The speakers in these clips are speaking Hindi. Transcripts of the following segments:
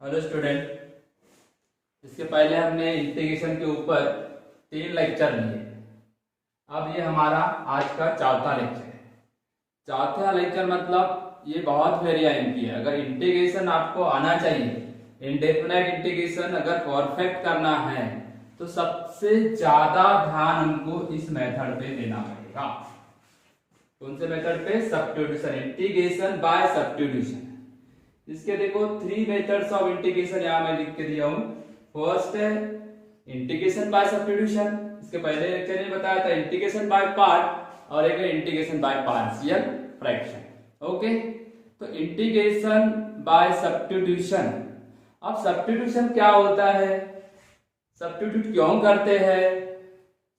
Hello student. इसके पहले हमने इंटीग्रेशन के ऊपर 3 लेक्चर लिए। अब ये हमारा आज का चौथा लेक्चर है। चौथा लेक्चर मतलब ये बहुत वेरिएंट की है। अगर इंटीग्रेशन आपको आना चाहिए, इंडेफिनाइट इंटीग्रेशन अगर परफेक्ट करना है तो सबसे ज्यादा ध्यान हमको इस मेथड पे देना पड़ेगा। कौन से मेथड पे? Substitution, integration by substitution. इसके देखो 3 मेथड्स ऑफ इंटीग्रेशन यहां मैं लिख के दिया हूं। फर्स्ट है इंटीग्रेशन बाय सब्स्टिट्यूशन, इसके पहले लेक्चर में बताया था इंटीग्रेशन बाय पार्ट, और एक है integration by partial fraction. Okay, तो इंटीग्रेशन बाय सब्स्टिट्यूशन। अब सब्स्टिट्यूशन क्या होता है, सब्स्टिट्यूट क्यों करते हैं,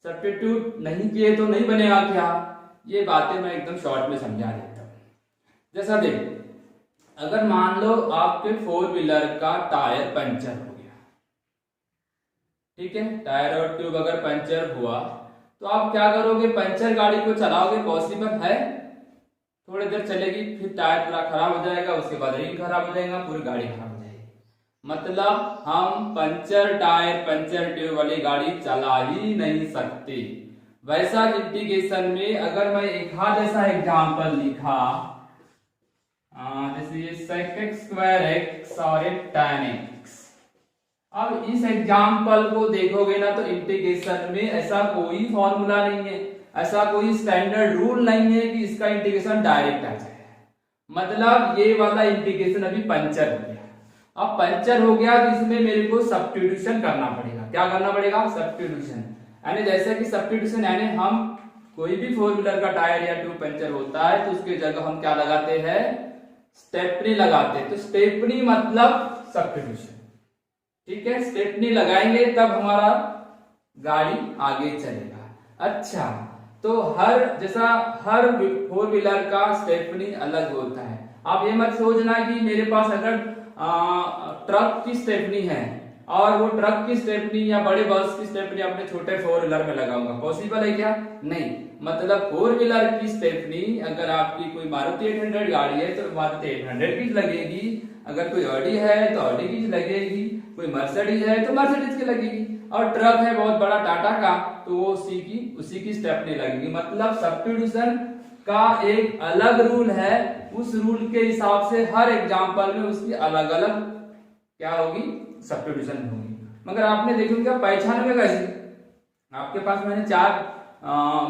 सब्स्टिट्यूट नहीं किए तो नहीं बनेगा क्या, ये बातें मैं एकदम शॉर्ट में समझा देता हूं। जैसा देखो, अगर मान लो आपके 4 व्हीलर का टायर पंचर हो गया, ठीक है, टायर और ट्यूब अगर पंचर हुआ तो आप क्या करोगे? पंचर गाड़ी को चलाओगे? पॉसिबल है? थोड़ी देर चलेगी, फिर टायर पूरा खराब हो जाएगा, उसके बाद रिंग खराब हो जाएगा, पूरी गाड़ी खराब हो जाएगी। मतलब हम पंचर टायर पंचर ट्यूब वाली गाड़ी चला ही नहीं सकते। वैसा इंटीग्रेशन में अगर मैं एक हाथ ऐसा एग्जाम्पल लिखा, जैसे ये sec x स्क्वायर x और एक tan x। अब इस एग्जाम्पल को देखोगे ना तो इंटीग्रेशन में ऐसा कोई फॉर्मूला नहीं है, ऐसा कोई स्टैंडर्ड रूल नहीं है कि इसका इंटीग्रेशन डायरेक्ट आ जाए। मतलब ये वाला इंटीग्रेशन अभी पंचर हो गया। अब पंचर हो गया तो इसमें मेरे को सब्स्टिट्यूशन करना पड़ेगा। क्या करना पड़ेगा? सब्स्टिट्यूशन। यानी जैसे कि सब्स्टिट्यूशन यानी हम कोई भी 4 व्हीलर का टायर या ट्यूब पंचर होता है तो उसके जगह हम क्या लगाते हैं? स्टेपनी लगाते हैं। तो स्टेपनी मतलब सब्स्टिट्यूशन, ठीक है। स्टेपनी लगाएंगे तब हमारा गाड़ी आगे चलेगा। अच्छा, तो हर 4 व्हीलर का स्टेपनी अलग होता है। आप ये मत सोचना कि मेरे पास अगर ट्रक की स्टेपनी है और वो ट्रक की स्टेपनी या बड़े बस की स्टेपनी अपने छोटे 4 व्हीलर में लगाऊंगा, पॉसिबल है क्या? नहीं। मतलब 4 व्हीलर की स्टेपनी अगर आपकी कोई मारुति 800 गाड़ी है तो मारुति 800 की लगेगी, अगर कोई ऑडी है तो ऑडी की लगेगी, कोई मर्सिडीज है तो मर्सिडीज की लगेगी, और ट्रक है बहुत बड़ा टाटा का तो वो उसी की स्टेपनी लगेगी। मतलब सब्स्टिट्यूशन का एक अलग रूल है, उस रूल के हिसाब से हर एग्जाम्पल में उसकी अलग अलग क्या होगी? सब्स्टिट्यूशन होगी। मगर आपने देखो क्या पहचानोगे कैसे? आपके पास मैंने 4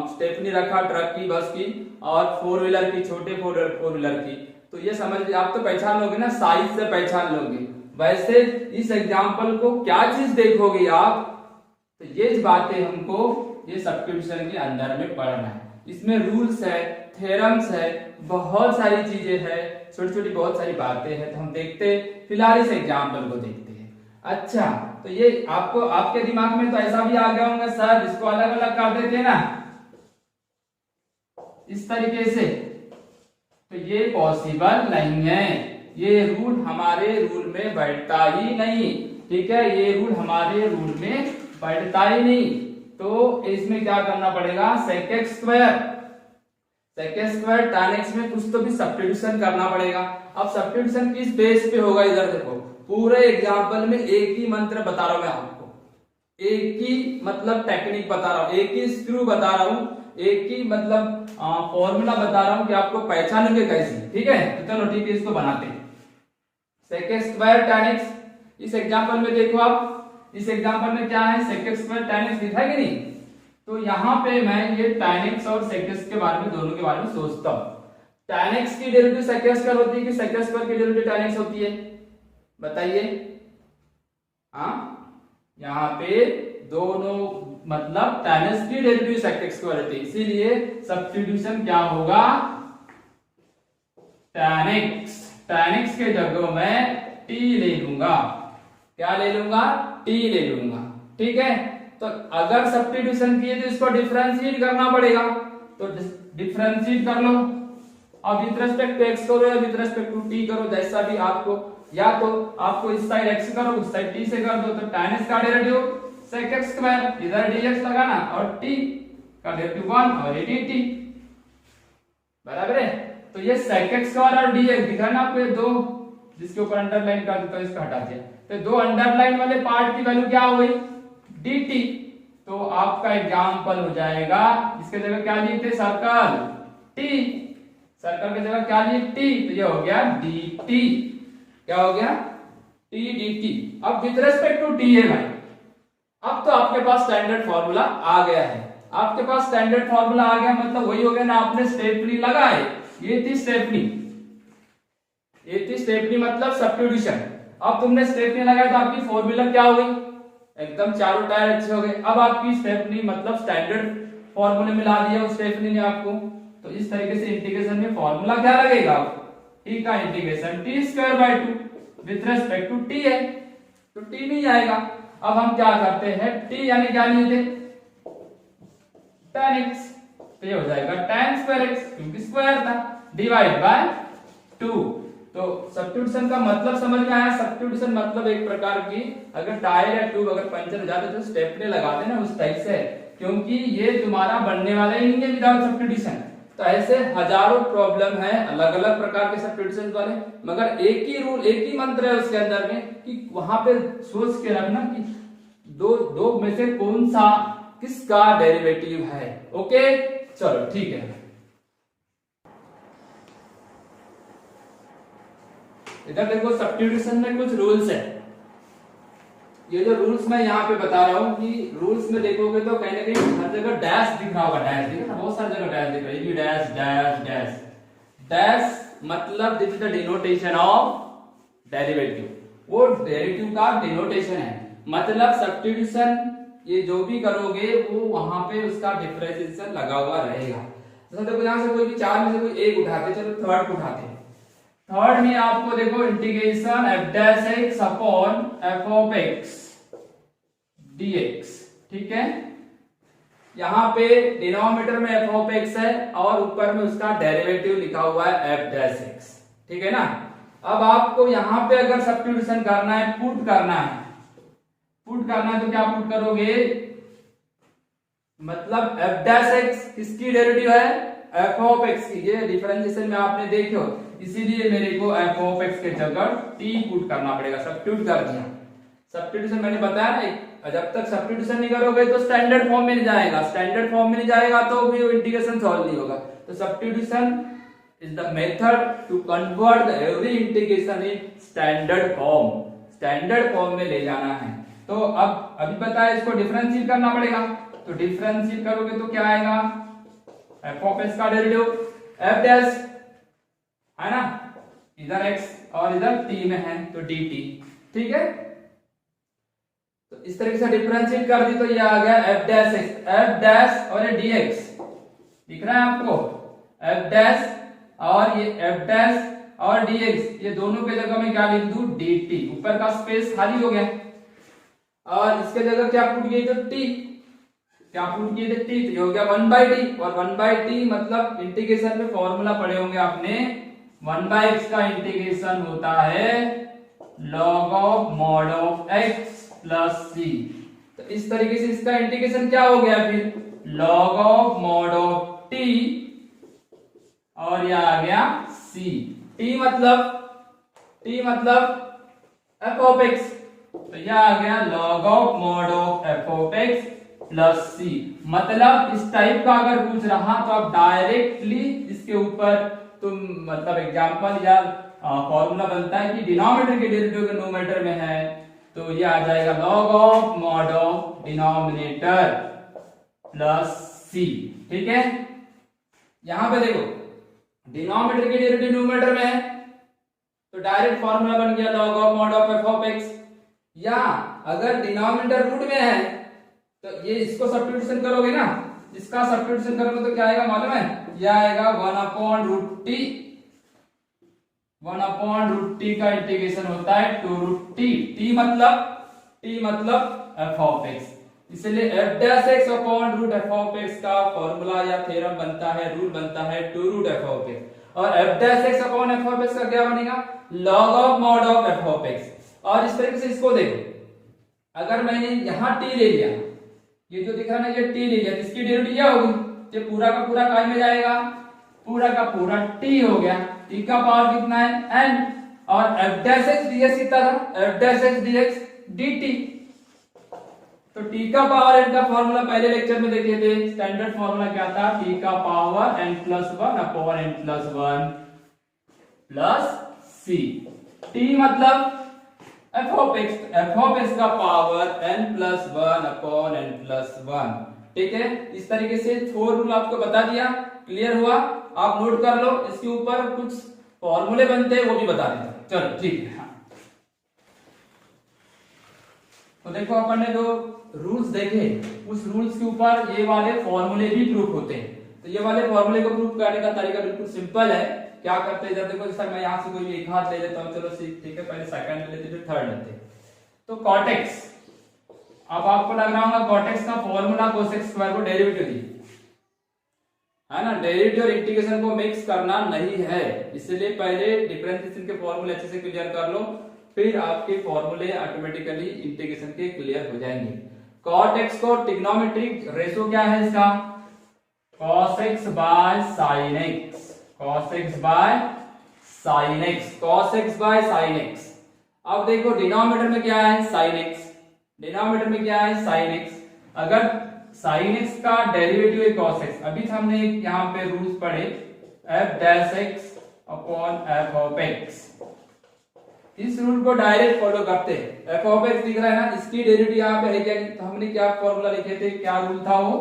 स्टेपनी रखा, ट्रक की, बस की और 4 व्हीलर की, छोटे 4 व्हीलर की, तो ये समझ आप तो पहचान लोगे ना, साइज से पहचान लोगे। वैसे इस एग्जाम्पल को क्या चीज देखोगे आप, तो ये बातें हमको ये सब्स्टिट्यूशन के अंदर में पढ़ना है। इसमें रूल्स है, थ्योरम्स है, बहुत सारी चीजें हैं, छोटी छोटी बहुत सारी बातें हैं। तो हम देखते फिलहाल इस एग्जाम्पल को देखते हैं। अच्छा, तो ये आपको आपके दिमाग में तो ऐसा भी आ गया होगा, सर इसको अलग अलग कर देते हैं ना इस तरीके से, तो ये पॉसिबल नहीं है। ये रूल हमारे रूल में बैठता ही नहीं, ठीक है, ये रूल हमारे रूल में बैठता ही नहीं। तो इसमें क्या करना पड़ेगा? sec x square tan x में कुछ तो भी सब्स्टिट्यूशन करना पड़ेगा। अब सब्स्टिट्यूशन किस बेस पे होगा? इधर देखो, पूरे एग्जाम्पल में एक ही मंत्र बता रहा हूं मैं आपको, एक ही मतलब टेक्निक बता रहा हूं, एक ही स्क्रू बता रहा हूं, एक ही मतलब फॉर्मूला बता रहा हूं कि आपको पहचानोगे कैसे, ठीक है। तो चलो ठीक है, इसको बनाते हैं। sec x square tan x, इस एग्जाम्पल में देखो आप, इस एग्जाम्पल में क्या है? sec x square tan x लिखा है कि नहीं? तो यहाँ पे मैं ये tan x और sec x के बारे में, दोनों के बारे में सोचता हूँ। tan x की डेरिवेटिव sec x स्क्वायर होती है कि sec स्क्वायर की डेरिवेटिव tan x होती है? बताइए। हाँ, यहाँ पे दोनों मतलब tan x की डेरिवेटिव sec x स्क्वायर होती है, इसीलिए सब्स्टिट्यूशन क्या होगा? tan x के जगह मैं t ले लूंगा। क्या ले लूंगा? t ले लूंगा, ठीक है। तो अगर सब्स्टिट्यूशन किए तो इसको डिफरेंशिएट करना पड़ेगा, तो डिफरेंशिएट कर लो। अब विद रिस्पेक्ट टू x करो या विद रिस्पेक्ट टू t करो, जैसा भी आपको, या तो आपको इस साइड x करो, उस साइड t से कर दो। तो tan x का डेरिवेटिव sec x स्क्वायर, इधर dx लगाना, और t का डेरिवेटिव 1 और ये dt, बराबर है। तो ये sec x स्क्वायर और dx दिखा ना आपको, ये दो जिसके ऊपर अंडरलाइन कर देता हूं, इसको हटा दिया, तो दो अंडरलाइन वाले पार्ट की वैल्यू क्या हो गई, dt। तो आपका एग्जाम्पल हो जाएगा, इसके जगह क्या लिखते, सर्कल t, सर्कल की जगह क्या लिए t, तो ये हो गया dt। क्या हो गया, t dt। अब विद रिस्पेक्ट टू t है भाई, अब तो आपके पास स्टैंडर्ड फॉर्मूला आ गया है। आपके पास स्टैंडर्ड फॉर्मूला आ गया मतलब वही हो गया ना, आपने स्टेपनी लगाए, ये थी स्टेपनी, ये थी स्टेपनी मतलब सब्स्टिट्यूशन। अब तुमने स्टेपनी लगाया तो आपकी फॉर्मूला क्या हो गई, एकदम चारों टायर अच्छे हो गए। अब आपकी स्टेपनी मतलब स्टैंडर्ड फॉर्मूले मिला दिया उस स्टेपनी ने आपको। तो इस तरीके से इंटीग्रेशन में फॉर्मूला क्या लगेगा, t का integration t² 2 with respect to t है, तो t नहीं आएगा। अब हम क्या करते हैं, t यानी क्या लिए थे, tan x, तो ये हो जाएगा tan² x, क्योंकि स्क्वायर था, डिवाइड बाय 2। तो सब्स्टिट्यूशन का मतलब समझ में आया। सब्स्टिट्यूशन मतलब एक प्रकार की, अगर टायर या ट्यूब अगर पंचर हो जाते तो स्टेपनी लगाते ना, उस टाइप से, क्योंकि ये तुम्हारा बनने वाला ही नहीं है विदाउट सब्स्टिट्यूशन। तो ऐसे हजारों प्रॉब्लम है अलग अलग प्रकार के सब्स्टिट्यूशन वाले, मगर एक ही रूल, एक ही मंत्र है उसके अंदर में कि वहां पे सोच के रखना कि दो में से कौन सा किसका डेरिवेटिव है। ओके, चलो ठीक है। इधर देखो सब्स्टिट्यूशन में कुछ रूल्स है। ये जो रूल्स मैं यहाँ पे बता रहा हूँ कि रूल्स में देखोगे तो कहीं ना कहीं हर जगह डैश दिख रहा होगा, डैश दिख रहा है, बहुत सारी जगह डैश दिख रहा है, ये डैश डैश डैश डैश मतलब this is the denotation of derivative, वो डेरिवेटिव का डिनोटेशन है। मतलब सब्स्टिट्यूशन ये जो भी करोगे वो वहां पे उसका डिफरेंशिएशन लगा हुआ रहेगा। जैसे देखो यहाँ से कोई भी चार में से कोई एक उठाते, चलो थर्ड उठाते हैं। थर्ड में आपको देखो integration f' upon f(x) dx, ठीक है। यहाँ पे डिनोमिनेटर में f(x) है और ऊपर में उसका डेरिवेटिव लिखा हुआ है f'(x), ठीक है ना। अब आपको यहाँ पे अगर सब्स्टिट्यूशन करना है, पुट करना है, पुट करना है तो क्या पुट करोगे, मतलब f'(x) किसकी डेरिवेटिव है, f(x) की। ये डिफरेंशिएशन में आपने देखो, इसीलिए मेरे को f(x) के जगह t पुट करना पड़ेगा, सब्स्टिट्यूट कर दिया। सब्स्टिट्यूशन मैंने बताया ना, जब तक सब्स्टिट्यूशन नहीं करोगे तो स्टैंडर्ड फॉर्म में नहीं जाएगा, स्टैंडर्ड फॉर्म में नहीं जाएगा तो भी इंटीग्रेशन सॉल्व नहीं होगा। तो substitution is the method to convert the every integration in standard form, standard form में ले जाना है। तो अब अभी बताया इसको डिफरेंशिएट करना पड़ेगा, तो डिफरेंशिएट करोगे तो क्या आएगा, f(x) का डेरिवेटिव f' है ना, इधर x और इधर t में है तो dt, ठीक है। तो इस तरीके से डिफरेंशिएट कर दी तो ये आ गया f' और ये dx दिख रहा है आपको, f' और ये f' और dx, ये दोनों के जगह में क्या लिख दूं, dt। ऊपर का स्पेस खाली हो गया और इसके जगह क्या पुट गई तो t, क्या पुट किए थे t, तो ये हो गया 1/t। और 1/t मतलब इंटीग्रेशन में फॉर्मूला पढ़े होंगे आपने, 1/x का इंटीग्रेशन होता है log of mod of x plus c। तो इस तरीके से इसका इंटीग्रेशन क्या हो गया फिर, log of mod of t और यह आ गया c। t मतलब f(x), तो यह आ गया log of mod of f(x) plus c। मतलब इस टाइप का अगर पूछ रहा तो आप डायरेक्टली इसके ऊपर तुम मतलब एग्जांपल या फॉर्मूला बनता है कि डिनोमिनेटर के डेरिवेटिव के न्यूमरेटर में है, तो ये आ जाएगा log of mod of denominator plus c, ठीक है। यहां पे देखो डिनोमिनेटर के डेरिवेटिव न्यूमरेटर में है तो डायरेक्ट फॉर्मूला बन गया log of mod of f(x), या अगर डिनोमिनेटर रूट में है तो ये इसको सब्स्टिट्यूशन करोगे ना, इसका सब्स्टिट्यूशन करोगे तो क्या आएगा मालूम है, ये आएगा 1/√t। 1/√t का इंटीग्रेशन होता है 2√t। t मतलब f(x), इसलिए f'(x) f(x) का फॉर्मूला या थ्योरम बनता है, रूल बनता है 2√f(x), और f'(x) f(x) का क्या बनेगा, log of mod of f(x). और इस तरीके से इसको देखो, अगर मैंने यहां t ले लिया, ये जो दिख रहा है ना, ये t ले लिया, इसकी डेरिवेटिव क्या होगी, ये पूरा का पूरा काय में जाएगा, पूरा का पूरा t हो गया। t का पावर कितना है n, और एफ डैश एक्स डीएक्स कितना था, f dash x dx dt। तो t का पावर n का फॉर्मूला पहले लेक्चर में देखे थे, स्टैंडर्ड फॉर्मूला क्या था, t का power n plus one upon n plus one plus c। t मतलब एफ ऑफ एक्स का power n plus one upon n plus one. ठीक है, इस तरीके से 4 रूल आपको बता दिया, क्लियर हुआ, आप नोट कर लो। इसके ऊपर कुछ फॉर्मूले बनते हैं वो भी बता देता हूं। चलो ठीक है। हाँ, तो देखो अपन ने जो रूल्स देखे उस रूल्स के ऊपर ये वाले फॉर्मूले भी प्रूफ होते हैं। तो ये वाले फॉर्मूले को प्रूफ करने का तरीका बिल्कुल सिंपल है। क्या करते हैं, देखो जैसा मैं यहाँ से कोई भी एक हाथ ले लेता हूँ, चलो ठीक है, पहले सेकंड ले लेते फिर थर्ड लेते। तो cot x, अब आपको लग रहा होगा cot x का फॉर्मूला cos x स्क्वायर को डेरिवेटिव दी है ना, डेरिवेटिव और इंटीग्रेशन को मिक्स करना नहीं है, इसलिए पहले डिफरेंशिएशन के फॉर्मूले अच्छे से क्लियर कर लो, फिर आपके फॉर्मूले ऑटोमेटिकली इंटीग्रेशन के क्लियर हो जाएंगे। cot x को ट्रिग्नोमेट्रिक रेशो क्या है इसका, cos x by sin x, cos x by sin x, cos x by sin x। अब देखो डिनोमिनेटर में क्या है sin x, डिनोमिनेटर में क्या है sin x, अगर sin x का डेरिवेटिव है cos x, अभी हमने यहाँ पे रूल्स पढ़े f dash x upon f of x, इस रूल को डायरेक्ट फॉलो करते हैं। f ऑफ x दिख रहा है ना, इसकी डेरिवेटिव यहाँ पे है क्या, तो हमने क्या फॉर्मूला लिखे थे, क्या रूल था वो,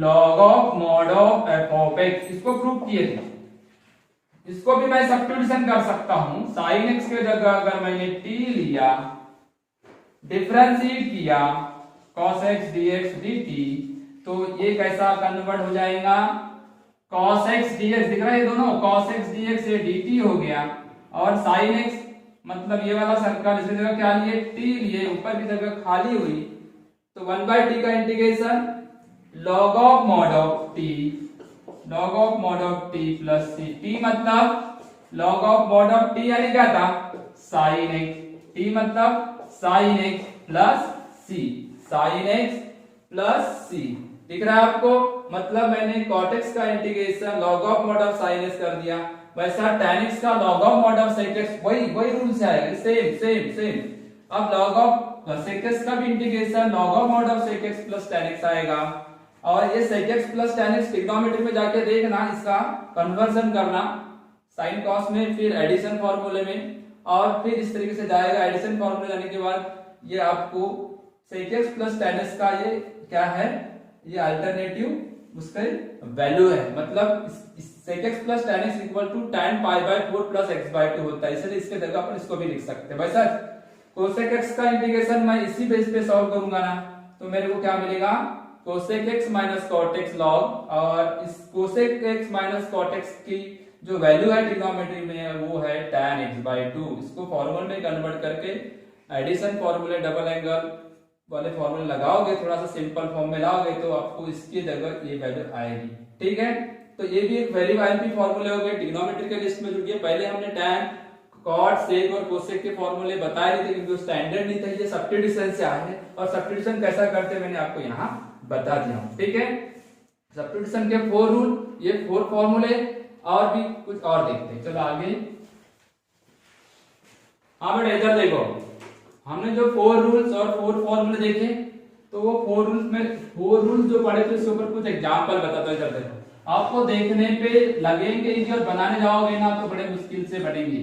log of mod of f of x, इसको प्रूव किए थे। इसको भी मैं सब्स्टिट्यूशन कर सकता हूं, sin x के जगह अगर मैंने t लिया, डिफरेंशिएट किया cos x dx dt, तो ये कैसा कन्वर्ट हो जाएगा, cos x dx दिख रहा है, ये दोनों cos x dx से dt हो गया, और sin x मतलब ये वाला सर्कल, इसकी जगह क्या लिए, t लिए, ऊपर की जगह खाली हुई, तो 1/t का integration log of mod of t, log of mod of t plus c, t मतलब log of mod of t यानी क्या था, sin x, t मतलब sin x plus c, sin x plus c, दिख रहा है आपको, मतलब मैंने cot x का integration log of mod of sin x कर दिया, वैसा tan x का log of mod of sec x, वही रूल से आएगा, सेम सेम सेम। अब log ऑफ sec x का भी integration log of mod of sec x plus tan x आएगा, और ये sec x plus tan x trigonometry में जाके देखना, इसका कन्वर्जन करना sin cos में, फिर एडिशन फॉर्मूले में, और फिर इस तरीके से जाएगा। एडिशन फॉर्मूले जाने के बाद ये आपको sec x plus tan x का ये क्या है, ये अल्टरनेटिव उसका वैल्यू है, मतलब sec x plus tan x equal to tan pi by 4 plus x by 2 होता है, इसलिए इसके जगह अपन इसको भी लिख सकते हैं। वैसा cosec x का इंटीग्रेशन मैं इसी बेस पे सॉल्व करूंगा ना, तो मेरे को क्या मिलेगा, cosec x minus cot x log, और इस cosec x minus cot x की जो वैल्यू है ट्रिग्नोमेट्री में वो है tan x बाय 2। इसको फॉर्मूले में कन्वर्ट करके एडिशन फॉर्मूले, डबल एंगल वाले फॉर्मूले लगाओगे, थोड़ा सा सिंपल फॉर्म में लाओगे, तो आपको इसकी जगह ये वैल्यू आएगी। ठीक है, तो ये भी एक वैल्यू आईपी फॉर्मूले हो गए, ट्रिग्नोमेट्री के लिस्ट में जुड़ गए। पहले हमने tan, cot, sec और cosec के फॉर्मूले बताए नहीं थे, क्योंकि स्टैंडर्ड नहीं था, ये सब्स्टिट्यूशन से आए हैं, और सब्स्टिट्यूशन कैसा करते हैं मैंने आपको यहाँ बता दिया। ठीक है, सब्स्टिट्यूशन के 4 रूल, ये 4 फॉर्मूले, और भी कुछ और देखते हैं। चलो आगे, हाँ बेटा इधर देखो, हमने जो 4 रूल्स और 4 फॉर्मूले देखे, तो वो 4 रूल्स में 4 रूल्स जो पढ़े थे उसके ऊपर कुछ एग्जांपल बताता हूं। इधर देखो, आपको देखने पे लगेंगे इजी, और बनाने जाओगे ना तो बड़े मुश्किल से बनेंगे।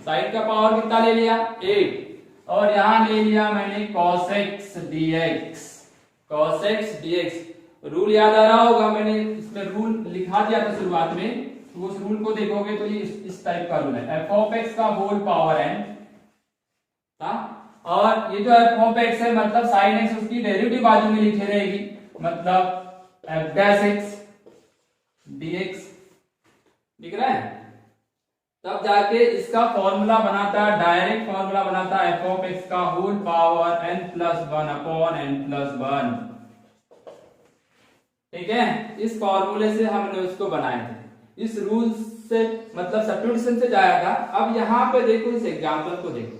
साइन का पावर कितना ले लिया, 8, और यहां ले लिया मैंने cos x dx, cos x dx। Rule याद आ रहा होगा, मैंने इसमें रूल लिखा दिया था शुरुआत में, तो उस रूल को देखोगे तो ये इस टाइप का रूल है, f ऑफ x का होल पावर n था, और ये जो f ऑफ x है मतलब sin x उसकी डेरिवेटिव बाजू में लिखे रहेगी, मतलब f डैश x dx, दिख रहा है, तब जाके इसका फॉर्मूला बनाता है, डायरेक्ट फॉर्मूला बनाता है f ऑफ x का whole power n plus 1 upon n plus 1। ठीक है, इस फॉर्मूले से हमने उसको बनाए थे, इस रूल से मतलब सब्स्टिट्यूशन से जाया था। अब यहाँ पे देखो, इस एग्जांपल को देखो,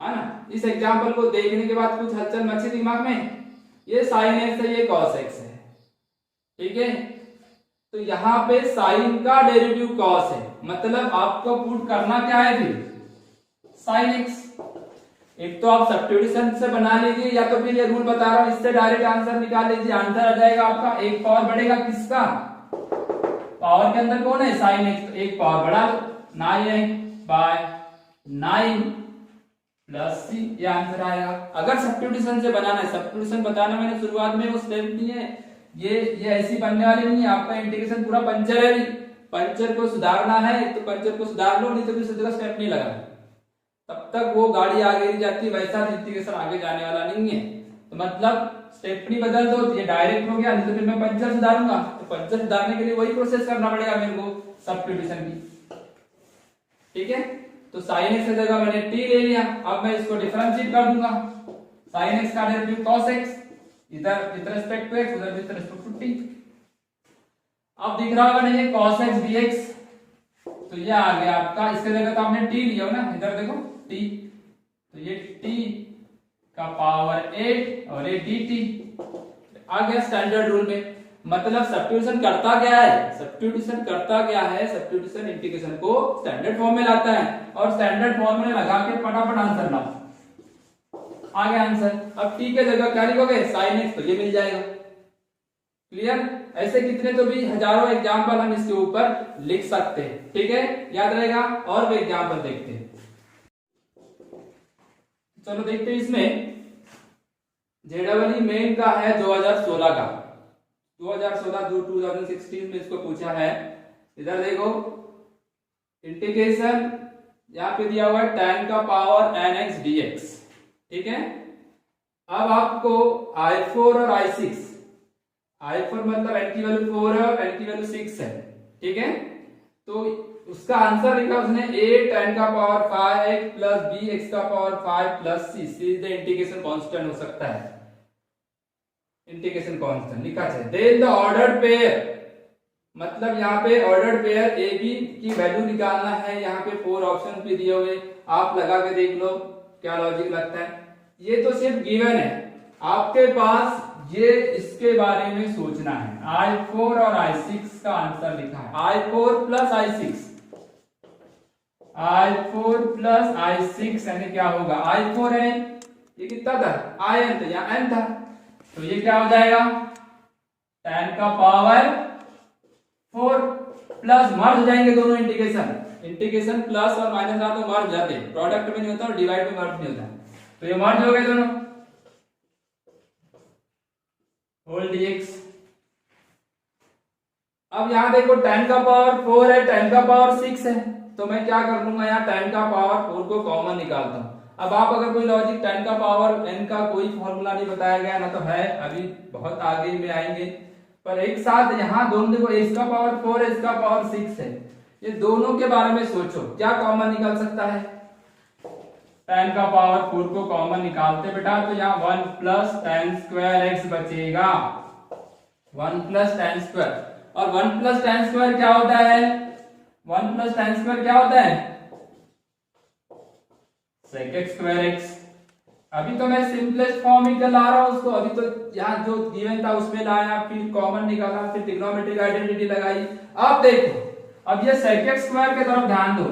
है ना, इस एग्जांपल को देखने के बाद कुछ हलचल मची दिमाग में, ये sin x है, ये cos x है। ठीक है, तो यहाँ पे sin का डेरिवेटिव cos है, मतलब आपको पुट करना क्या है, फिर साइन एक्स। एक तो आप सब्स्टिट्यूशन से बना लीजिए या तो फिर ये रूल बता रहा हूं इससे डायरेक्ट आंसर निकाल लीजिए। आंसर आ जाएगा आपका एक पावर बढ़ेगा किसका, पावर के अंदर कौन है साइन एक्स, तो एक पावर बढ़ा लो 9 प्लस सी, ये आंसर आएगा। अगर सब्स्टिट्यूशन से बनाना है, सब्स्टिट्यूशन बताना मैंने शुरुआत में वो स्टेप नहीं है, ये ऐसी बनने वाली नहीं है। आपका इंटीग्रेशन पूरा पंचर है, पंचर को सुधारना है तो पंचर को सुधार लो, नहीं तो किसी जगह स्टेप नहीं लगा तब तक वो गाड़ी आगे नहीं जाती, वैसा इंटीग्रेशन आगे जाने वाला नहीं है। तो मतलब स्टेपनी बदल दो तो ये डायरेक्ट हो गया, नहीं तो फिर मैं पंचर सुधारूंगा, तो पंचर सुधारने के लिए वही प्रोसेस करना पड़ेगा मेरे को सब्स्टिट्यूशन की। ठीक है, तो साइन एक्स की जगह मैंने टी ले लिया, अब मैं इसको डिफरेंशिएट कर दूंगा। साइन एक्स का डेरिवेटिव cos x, इधर विद रिस्पेक्ट टू x, उधर विद रिस्पेक्ट टू t। अब दिख रहा होगा ना ये cos x dx, तो ये आ गया आपका, इसके जगह तो आपने t लिया हो ना, इधर देखो t, तो ये t का पावर 8 और ये dt आ गया स्टैंडर्ड रूल में। मतलब सब्स्टिट्यूशन करता क्या है, सब्स्टिट्यूशन करता क्या है, सब्स्टिट्यूशन इंटीग्रेशन को स्टैंडर्ड फॉर्म में लाता है, और स्टैंडर्ड फॉर्म में लगा के फटाफट आंसर लाओ, आ गया आंसर। अब t के जगह क्या लिखोगे sin x, तो ये मिल जाएगा। क्लियर, ऐसे कितने तो भी हजारों एग्जाम्पल हम इसके ऊपर लिख सकते हैं। ठीक है, याद रहेगा। और भी एग्जाम्पल देखते हैं, चलो देखते हैं। इसमें जेडबलई मेन का है 2016 का, 2016 में इसको पूछा है। इधर देखो इंटीग्रेशन यहाँ पे दिया हुआ है tan का पावर nx dx। ठीक है, अब आपको i4 और i6, i4 मतलब n की वैल्यू 4 है और n की वैल्यू 6 है। ठीक है, तो उसका आंसर लिखा उसने a tan का power 5x plus b x का पावर 5 प्लस c, सीधे इंटीग्रेशन कांस्टेंट हो सकता है, इंटीग्रेशन कांस्टेंट लिखा है। देन द ऑर्डर्ड पेयर, मतलब यहाँ पे ऑर्डर्ड पेयर ए बी की वैल्यू निकालना है। यहाँ पे 4 ऑप्शन भी दिए हुए, आप लगा के देख लो क्या लॉजिक लगता है। ये तो सिर्फ गिवन है, आपके पास ये इसके बारे में सोचना है। i4 और i6 का आंसर लिखा है, i4 plus i6, i4 plus i6 यानी क्या होगा, i4 है, ये कितना था in था, यहाँ n था, तो ये क्या हो जाएगा tan का पावर 4 प्लस, मर्ज हो जाएंगे दोनों इंटीग्रेशन, इंटीग्रेशन प्लस और माइनस का तो मर्ज जाते हैं, प्रोडक्ट में नहीं होता और डिवाइड में मर्ज नहीं होता, तो ये मर्ज हो गए दोनों, होल dx। अब यहां देखो tan का पावर 4 है, tan का पावर 6 है, तो मैं क्या कर लूंगा यहाँ tan का पावर 4 को कॉमन निकालता हूं। अब आप अगर कोई लॉजिक tan का पावर n का कोई फॉर्मूला नहीं बताया गया ना, तो है अभी बहुत आगे में आएंगे, पर एक साथ यहाँ दोनों देखो, इसका पावर 4 है, इसका पावर 6 है, ये दोनों के बारे में सोचो क्या कॉमन निकल सकता है। tan का पावर 4 को कॉमन निकालते बेटा, तो यहाँ 1 प्लस tan स्क्वायर x बचेगा, 1 प्लस tan स्क्वायर, और 1 प्लस tan स्क्वायर क्या होता है, 1 प्लस tan स्क्वायर क्या होता है sec x स्क्वायर x। अभी तो मैं सिंपलेस्ट फॉर्म ही ला रहा हूं उसको, अभी तो यहाँ जो गिवन था उसमें लाया, फिर कॉमन निकाला, फिर ट्रिग्नोमेट्रिक आइडेंटिटी लगाई। अब देखो, अब ये sec x स्क्वायर की तरफ ध्यान दो,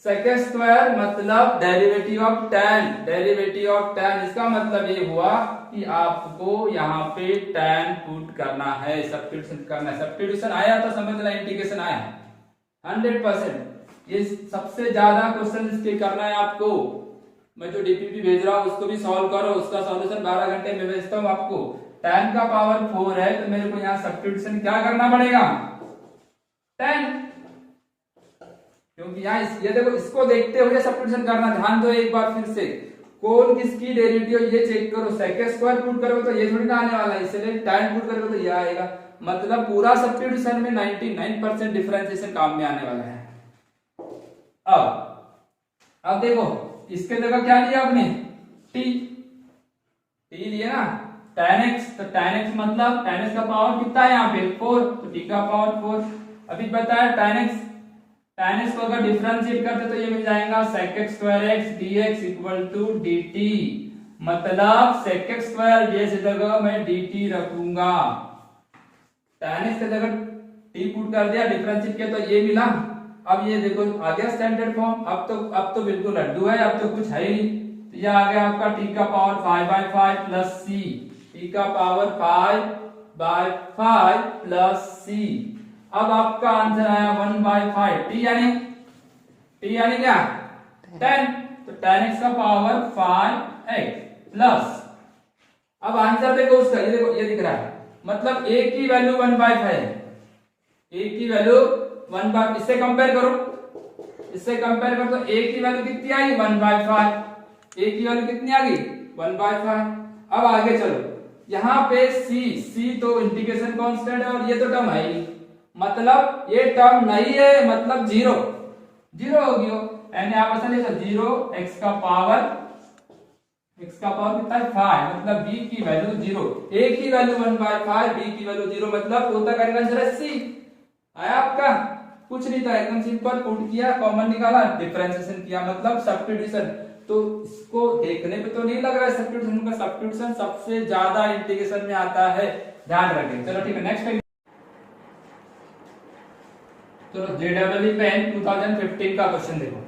sec x स्क्वायर मतलब derivative of tan, derivative of tan, इसका मतलब ये हुआ कि आपको यहाँ पे tan पुट करना है, सब्स्टिट्यूशन करना है। सब्स्टिट्यूशन आया तो समझ लेना इंटीग्रेशन आया 100%। ये सबसे ज्यादा क्वेश्चन इसके करना है आपको, मैं जो डीपीपी भेज रहा हूँ उसको भी सॉल्व करो, उसका सॉल्यूशन 12 घंटे में भेजता हूँ आपको। tan का पावर 4 है, तो मेरे को यहाँ सब्स्टिट्यूशन क्या करना पड़ेगा tan, क्योंकि यहाँ ये देखो, इसको देखते हुए सब्स्टिट्यूशन करना। ध्यान दो एक बार फिर से, कौन किसकी डेरिवेटिव ये चेक करो, sec स्क्वायर पुट करोगे तो ये थोड़ी ना आने वाला है, इसलिए tan पुट करोगे तो ये आएगा। मतलब पूरा सब्स्टिट्यूशन में 99% डिफरेंशिएशन काम में आने वाला है। अब देखो, इसके जगह क्या लिया आपने t लिया ना, tan x, तो tan x मतलब tan x का पावर कितना है यहाँ पे 4, तो t का पावर 4। अभी बताया tan x को अगर डिफरेंशिएट करते तो ये मिल जाएगा sec x square x dx equal to dt, मतलब sec x स्क्वायर dx की जगह मैं dt रखूंगा, tan x की जगह t पुट कर दिया, डिफरेंशिएट किया तो ये मिला, अब ये देखो आ गया स्टैंडर्ड फॉर्म। अब तो बिल्कुल लड्डू है, अब तो कुछ है ही नहीं। तो ये आ गया आपका t का पावर 5/5 प्लस c, t का पावर 5/5 प्लस c। अब आपका आंसर आया 1/5, t यानी क्या 10, तो 10x का पावर 5x प्लस, अब आंसर देखो उसका, ये देखो ये दिख रहा है, मतलब a की वैल्यू 1/5 है, a की वैल्यू 1/5, इससे कंपेयर करो तो a की वैल्यू कितनी आई 1/5, a की वैल्यू कितनी आ गई 1/5। अब आगे चलो, यहाँ पे c तो इंटीग्रेशन कांस्टेंट है और ये तो टर्म है ही, मतलब ये टर्म नहीं है, मतलब जीरो हो गया। यानी आप ऐसा ले सकते 0 x का पावर कितना है 5, मतलब b की वैल्यू 0, a की वैल्यू 1/5, b की वैल्यू 0, मतलब होता करेगा आंसर है c। आया आपका, कुछ नहीं था, एकदम सिंपल पुट किया, कॉमन निकाला, डिफरेंशिएशन किया, मतलब सब्स्टिट्यूशन। तो इसको देखने पे तो नहीं लग रहा है सब्स्टिट्यूशन का, सब्स्टिट्यूशन सबसे ज्यादा इंटीग्रेशन में आता है, ध्यान रखें। चलो ठीक है, नेक्स्ट चलो JEE पेन 2015 का क्वेश्चन देखो।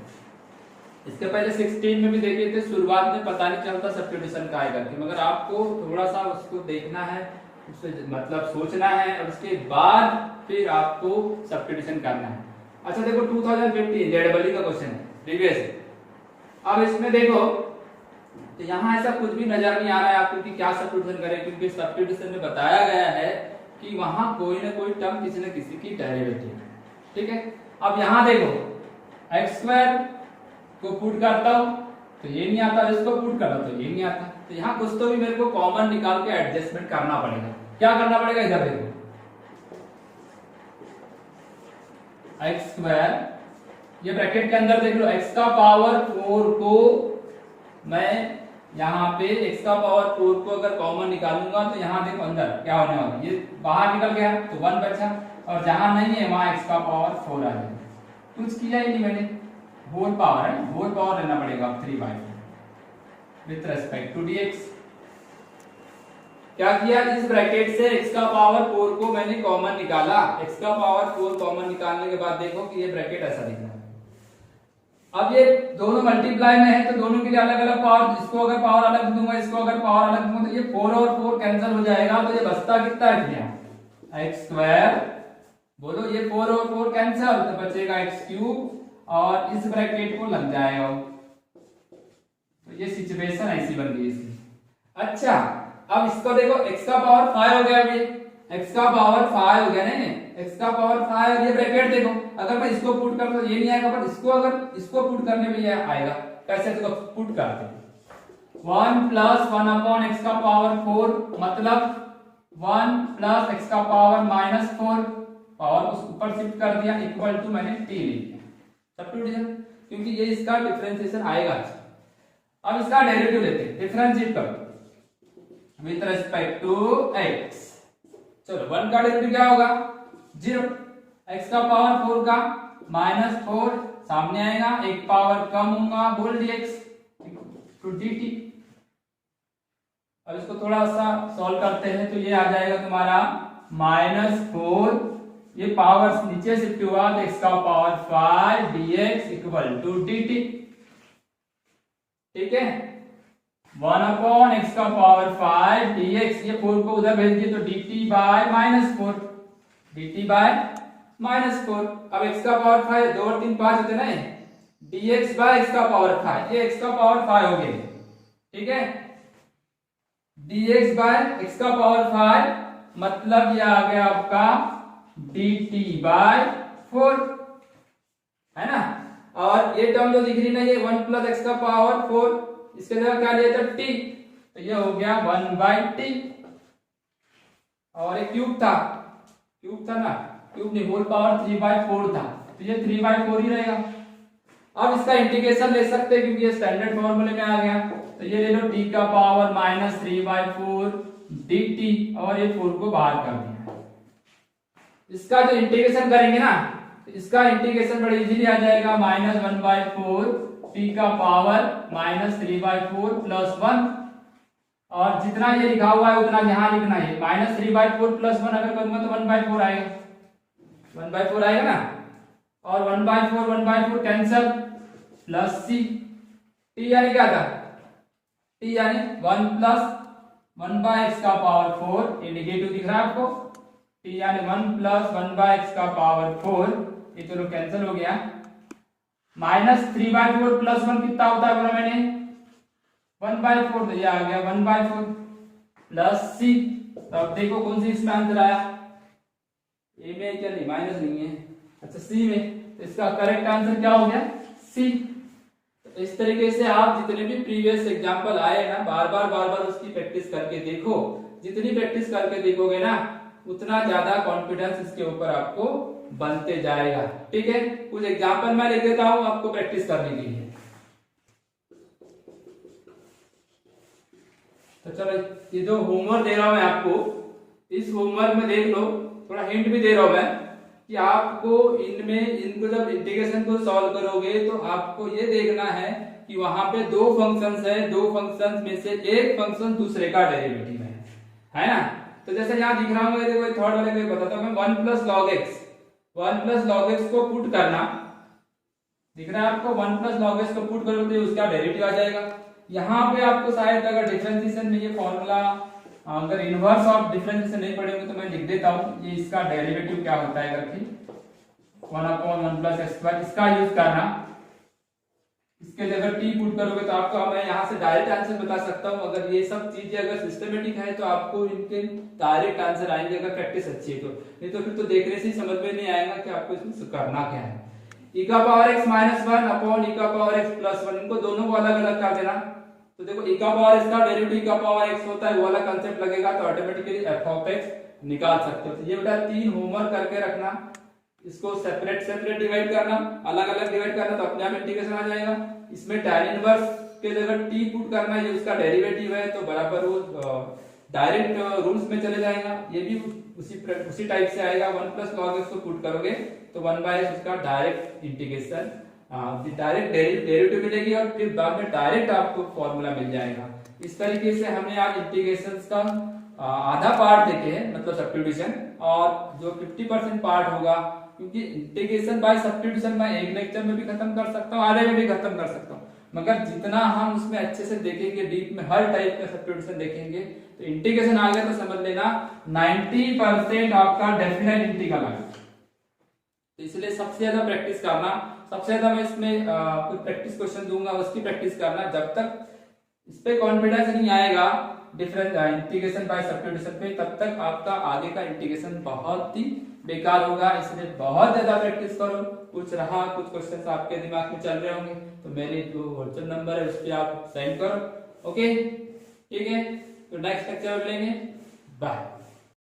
इसके पहले 16 में भी देखे थे, शुरुआत में पता नहीं चलता सब्स्टिट्यूशन का आएगा कि, मगर आपको थोड़ा सा उसको देखना है, उससे मतलब सोचना है, और उसके बाद फिर आपको सब्स्टिट्यूशन करना है। अच्छा देखो 2015 JEE का क्वेश्चन है, प्रीवियस। अब इसमें देखो तो यहाँ ऐसा कुछ भी नजर नहीं आ रहा है आपको कि क्या सब्स्टिट्यूशन करें, क्योंकि सब्स्टिट्यूशन में बताया गया है कि वहां कोई ना कोई टर्म किसी न किसी की डेरिवेटिव है, ठीक है। अब यहाँ देखो x² को पुट करता हूं तो ये नहीं आता, इसको पुट करता तो ये नहीं आता, तो यहाँ कुछ तो भी मेरे को कॉमन निकाल के एडजस्टमेंट करना पड़ेगा। क्या करना पड़ेगा, इधर देखो x², ये ब्रैकेट के अंदर देख लो, x का पावर 4 को मैं यहाँ पे x का पावर 4 को अगर कॉमन निकालूंगा तो यहाँ देखो अंदर क्या होने वाला है, ये बाहर निकल गया तो 1 बचा, और जहां नहीं है वहां x का पावर 4 आ जाएगा। कुछ किया ही नहीं मैंने, होल पावर है, होल पावर लेना पड़ेगा 3/4 विथ रेस्पेक्ट टू dx। क्या किया, इस ब्रैकेट से x का पावर 4 को मैंने कॉमन निकाला, x का पावर 4 कॉमन निकालने के बाद देखो कि ये ब्रैकेट ऐसा दिख रहा है। अब ये दोनों मल्टीप्लाई में है तो दोनों के लिए अलग अलग पावर, इसको अगर पावर अलग दूंगा, इसको अगर पावर अलग दूंगा तो ये 4 और 4 कैंसिल हो जाएगा, तो ये बचता कितना है x², बोलो ये 4 और 4 कैंसिल, तो बचेगा x³ और इस ब्रैकेट को लग जाएगा, तो ये सिचुएशन ऐसी बन गई इसकी। अच्छा अब इसको देखो, x का पावर 5 हो गया, अभी x का पावर 5 हो गया, नहीं x का पावर 5, और ये ब्रैकेट देखो, अगर मैं इसको पुट करता तो ये नहीं आएगा, पर इसको अगर इसको पुट करने में ये आएगा। कैसे, तो पुट करते हैं 1 + 1/x का पावर 4, मतलब 1 + x का पावर -4, पावर उस ऊपर शिफ्ट कर दिया, इक्वल टू मैंने t ले लिया सब्स्टिट्यूशन, क्योंकि ये इसका डिफरेंशिएशन आएगा। अब इसका डेरिवेटिव लेते हैं, डिफरेंशिएट करो विद रिस्पेक्ट टू x। चलो 1 का डेरिवेटिव क्या होगा 0, x का पावर 4 का -4 सामने आएगा, एक पावर कम होगा, बोल dx टू dt। अब इसको थोड़ा सा सॉल्व करते हैं तो ये आ जाएगा तुम्हारा -4, ये पावर नीचे शिफ्ट हुआ तो x का power 5 dx equal to dt, ठीक है। 1/x का पावर 5 dx, ये 4 को उधर भेज दिए तो dt/-4, dt/-4। अब x का पावर 5, 2 और 3 5 होते ना, dx/x का पावर 5, ये x का पावर 5 हो गया, ठीक है। dx/x का पावर 5 मतलब ये आ गया आपका dt/4, है ना। और ये टर्म जो दिख रही ना, ये 1 + x का पावर 4, इसके जगह क्या लिया था t, तो ये हो गया 1/t, और एक क्यूब था ना, क्यूब नहीं, होल पावर 3/4 था, तो ये 3/4 ही रहेगा। अब इसका इंटीग्रेशन ले सकते हैं क्योंकि ये स्टैंडर्ड फॉर्मूले में आ गया, तो ये ले लो t का पावर -3/4 dt, और ये 4 को बाहर कर दिया। इसका जो इंटीग्रेशन करेंगे ना, तो इसका इंटीग्रेशन बड़ा इजीली आ जाएगा, -1/4 t का पावर -3/4 + 1, और जितना ये लिखा हुआ है उतना यहाँ लिखना है, -3/4 + 1 अगर करूंगा तो 1/4 आएगा, 1/4 आएगा ना। और 1/4 कैंसल, प्लस सी। टी यानी क्या था, टी यानी 1 प्लस 1/x का पावर 4, ये नेगेटिव दिख रहा है आपको। टी यानी 1 प्लस 1/x का पावर 4, ये चलो कैंसिल हो गया। माइनस 3/4 प्लस 1 कितना होता है बोला मैंने, 1/4, तो ये आ गया 1/4 प्लस सी। तो अब देखो कौन सी इसमें आंसर आया, ए में क्या, नहीं माइनस नहीं है, अच्छा सी में। तो इसका करेक्ट आंसर क्या हो गया, सी। तो इस तरीके से आप जितने भी प्रीवियस एग्जांपल आए ना, बार बार उसकी प्रैक्टिस करके देखो। जितनी प्रैक्टिस करके देखोगे ना, उतना ज्यादा कॉन्फिडेंस इसके ऊपर आपको बनते जाएगा। ठीक है, कुछ एग्जांपल मैं लिख देता हूं आपको प्रैक्टिस करने के लिए। तो चलो, ये जो होमवर्क दे रहा हूं मैं आपको, इस होमवर्क में देख लो, थोड़ा हिंट भी दे रहा हूं मैं कि आपको इनको जब इंटीग्रेशन को सॉल्व करोगे तो आपको ये देखना है कि वहां पे दो फंक्शंस है, दो फंक्शंस में से एक फंक्शन दूसरे का डेरिवेटिव है ना। तो जैसे यहाँ दिख रहा हूँ, देखो थर्ड वाले को बताता हूँ मैं, 1 प्लस लॉग एक्स को पुट करना, दिख रहा है आपको, 1 प्लस लॉग एक्स को पुट करोगे तो उसका डेरिवेटिव आ जाएगा। यहाँ पे आपको शायद अगर डिफरेंशिएशन में ये फॉर्मूला, अगर इनवर्स ऑफ डिफरेंशिएशन नहीं पढ़ेंगे तो मैं लिख देता हूँ, ये इसका डेरिवेटिव क्या होता है करके, 1/1 प्लस एक्स स्क्वायर, इसका यूज करना। इसके जगह टी पुट करोगे तो आपको मैं यहाँ से डायरेक्ट आंसर बता सकता हूँ। अगर ये सब चीजें अगर सिस्टमेटिक है तो आपको इनके डायरेक्ट आंसर आएंगे, अगर प्रैक्टिस अच्छी है तो। नहीं तो फिर तो देखने से ही समझ में नहीं आएगा कि आपको इसमें करना क्या है। e का power x minus 1 upon e का पावर x प्लस 1, इनको दोनों को अलग अलग कर देना। तो देखो e का पावर x का डेरिवेटिव e का पावर x होता है, वो वाला कांसेप्ट लगेगा तो ऑटोमेटिकली f ऑफ x निकाल सकते हो। तो ये बेटा 3 होमवर्क करके रखना, इसको सेपरेट डिवाइड करना, अलग अलग डिवाइड करना, तो अपने आप इंटीग्रेशन आ जाएगा। इसमें tan इनवर्स के जगह t पुट करना, ये उसका डेरिवेटिव है तो बराबर वो डायरेक्ट रूल्स में चले जाएगा। ये भी उसी टाइप से आएगा, 1 प्लस लॉग एक्स को पुट करोगे तो 1/x उसका डायरेक्ट इंटीग्रेशन, डायरेक्ट डेरिवेटिव मिलेगी और फिर बाद में डायरेक्ट आपको फॉर्मूला मिल जाएगा। इस तरीके से हमने आज इंटीग्रेशंस का आधा पार्ट देखे हैं, मतलब सब्स्टिट्यूशन, और जो 50% पार्ट होगा, क्योंकि इंटीग्रेशन बाय सब्स्टिट्यूशन मैं एक लेक्चर में भी खत्म कर सकता हूँ, आधे में भी खत्म कर सकता हूँ, मगर जितना हम उसमें अच्छे से देखेंगे, डीप में हर टाइप का सब्स्टिट्यूशन देखेंगे, तो इंटीग्रेशन आ गया तो समझ लेना 90% आपका डेफिनेट इंटीग्रल आ गया। तो इसलिए सबसे ज्यादा प्रैक्टिस करना, सबसे ज्यादा मैं इसमें कुछ प्रैक्टिस क्वेश्चन दूंगा, उसकी प्रैक्टिस करना। जब तक इस पे कॉन्फिडेंस नहीं आएगा डिफरेंट इंटीग्रेशन बाय सब्स्टिट्यूशन पे, तब तक आपका आगे का इंटीग्रेशन बहुत ही बेकार होगा। इसलिए बहुत ज्यादा प्रैक्टिस करो। कुछ रहा, कुछ क्वेश्चंस आपके दिमाग में चल रहे होंगे तो मेरे जो व्हाट्सएप नंबर है उस पर आप सेंड करो। ओके, ठीक है, तो नेक्स्ट लेक्चर में मिलेंगे, बाय।